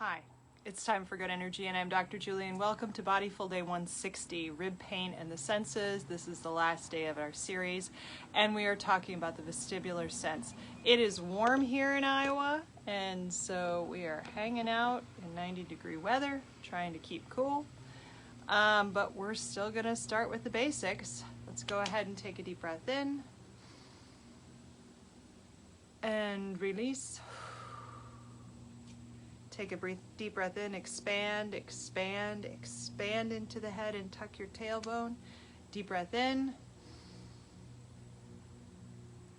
Hi, it's time for good energy, and I'm Dr. Julie, and welcome to Bodyful Day 160, Rib Pain and the Senses. This is the last day of our series, and we are talking about the vestibular sense. It is warm here in Iowa, and so we are hanging out in 90-degree weather, trying to keep cool, but we're still going to start with the basics. Let's go ahead and take a deep breath in and release. Take a deep breath in, expand, expand, expand into the head and tuck your tailbone. Deep breath in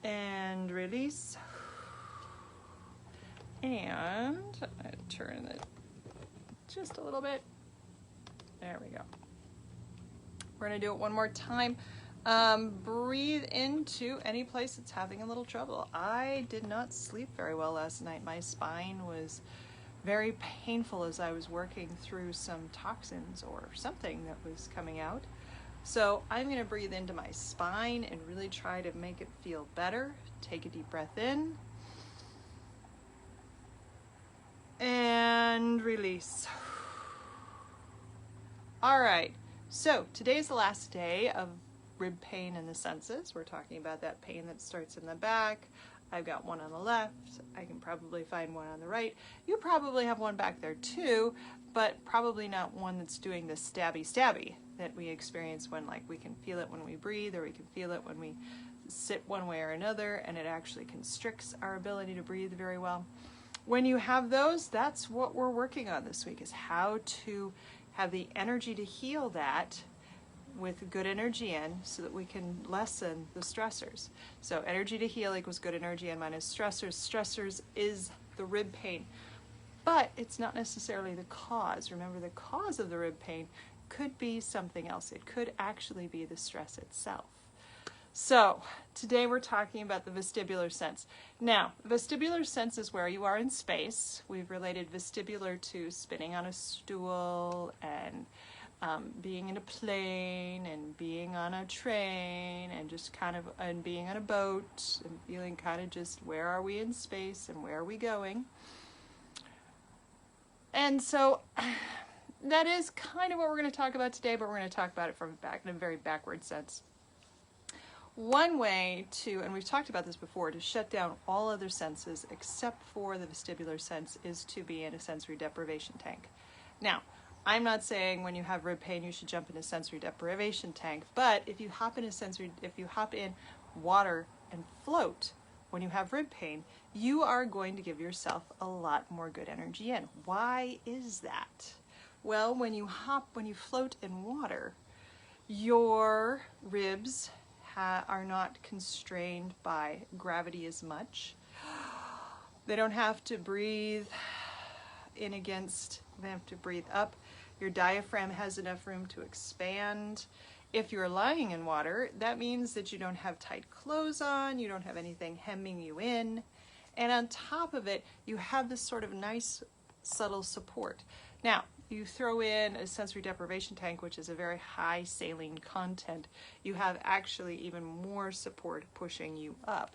and release. And I turn it just a little bit. There we go. We're going to do it one more time. Breathe into any place that's having a little trouble. I did not sleep very well last night. My spine was very painful as I was working through some toxins or something that was coming out. So I'm going to breathe into my spine and really try to make it feel better. Take a deep breath in and release. All right, so today's the last day of rib pain and the senses. We're talking about that pain that starts in the back. I've got one on the left. I can probably find one on the right. You probably have one back there too, but probably not one that's doing the stabby that we experience when, like, we can feel it when we breathe, or we can feel it when we sit one way or another, and it actually constricts our ability to breathe very well. When you have those, that's what we're working on this week, is how to have the energy to heal that with good energy in, so that we can lessen the stressors. So energy to heal equals good energy in minus stressors. Stressors is the rib pain, but it's not necessarily the cause. Remember, the cause of the rib pain could be something else. It could actually be the stress itself. So today we're talking about the vestibular sense. Now, vestibular sense is where you are in space. We've related vestibular to spinning on a stool and being in a plane and being on a train and just kind of, and being on a boat and feeling kind of just, where are we in space and where are we going? And so that is kind of what we're going to talk about today, but we're going to talk about it from in a very backward sense. One way to, and we've talked about this before, to shut down all other senses except for the vestibular sense is to be in a sensory deprivation tank. Now, I'm not saying when you have rib pain you should jump in a sensory deprivation tank, but if you hop in water and float when you have rib pain, you are going to give yourself a lot more good energy in. Why is that? Well, when you float in water, your ribs are not constrained by gravity as much. They don't have to breathe in against, they have to breathe up. Your diaphragm has enough room to expand. If you're lying in water, that means that you don't have tight clothes on, you don't have anything hemming you in, and on top of it, you have this sort of nice, subtle support. Now, you throw in a sensory deprivation tank, which is a very high saline content, you have actually even more support pushing you up.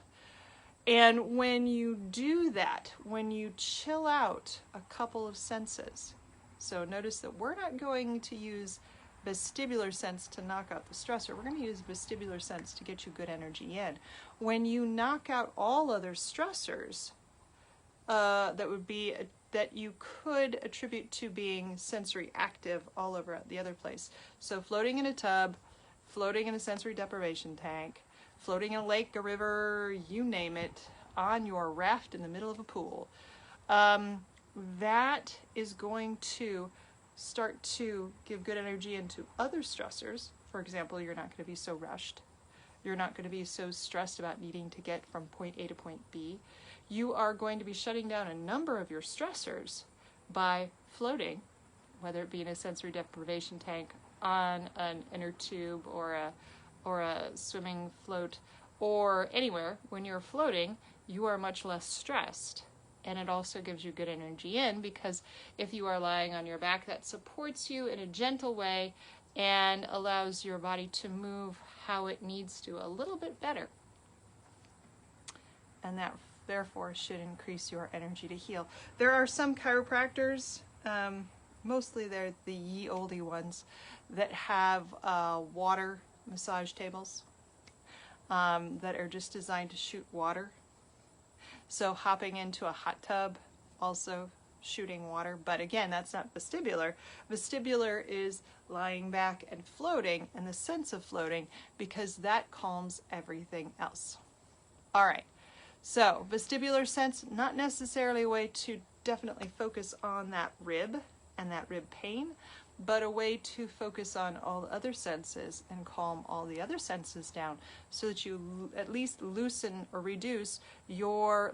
And when you do that, when you chill out a couple of senses, so notice that we're not going to use vestibular sense to knock out the stressor. We're going to use vestibular sense to get you good energy in. When you knock out all other stressors, that you could attribute to being sensory active all over the other place. So floating in a tub, floating in a sensory deprivation tank, floating in a lake, a river, you name it, on your raft in the middle of a pool. That is going to start to give good energy into other stressors. For example, you're not going to be so rushed. You're not going to be so stressed about needing to get from point A to point B. You are going to be shutting down a number of your stressors by floating, whether it be in a sensory deprivation tank, on an inner tube, or a swimming float, or anywhere. When you're floating, you are much less stressed. And it also gives you good energy in, because if you are lying on your back, that supports you in a gentle way and allows your body to move how it needs to a little bit better. And that therefore should increase your energy to heal. There are some chiropractors, mostly they're the ye olde ones, that have water massage tables that are just designed to shoot water. So hopping into a hot tub, also shooting water. But again, that's not vestibular. Vestibular is lying back and floating, and the sense of floating, because that calms everything else. All right, so vestibular sense, not necessarily a way to definitely focus on that rib and that rib pain, but a way to focus on all the other senses and calm all the other senses down, so that you at least lessen your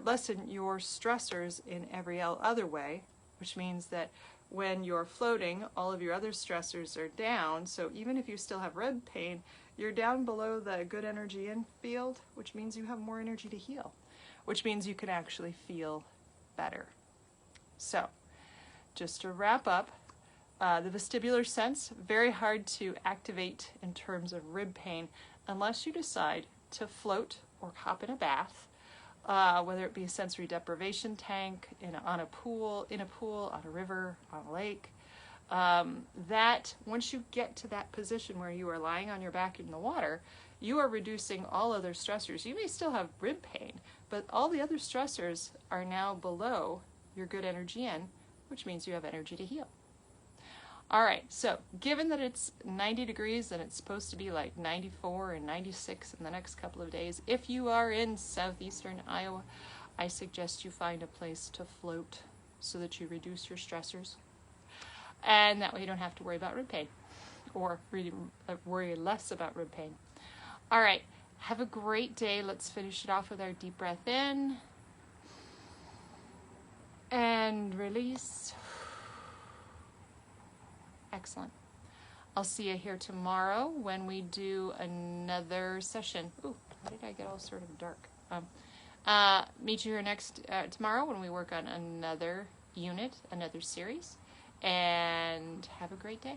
stressors in every other way, which means that when you're floating, all of your other stressors are down. So even if you still have rib pain, you're down below the good energy in field, which means you have more energy to heal, which means you can actually feel better. So just to wrap up, the vestibular sense, very hard to activate in terms of rib pain unless you decide to float or hop in a bath, whether it be a sensory deprivation tank, on a pool, on a river, on a lake. That once you get to that position where you are lying on your back in the water, you are reducing all other stressors. You may still have rib pain, but all the other stressors are now below your good energy in, which means you have energy to heal. All right, so given that it's 90 degrees and it's supposed to be like 94 and 96 in the next couple of days, if you are in southeastern Iowa, I suggest you find a place to float so that you reduce your stressors. And that way you don't have to worry about rib pain, or really worry less about rib pain. All right, have a great day. Let's finish it off with our deep breath in and release. Excellent. I'll see you here tomorrow when we do another session. Ooh, why did I get all sort of dark? Meet you here tomorrow when we work on another unit, another series, and have a great day.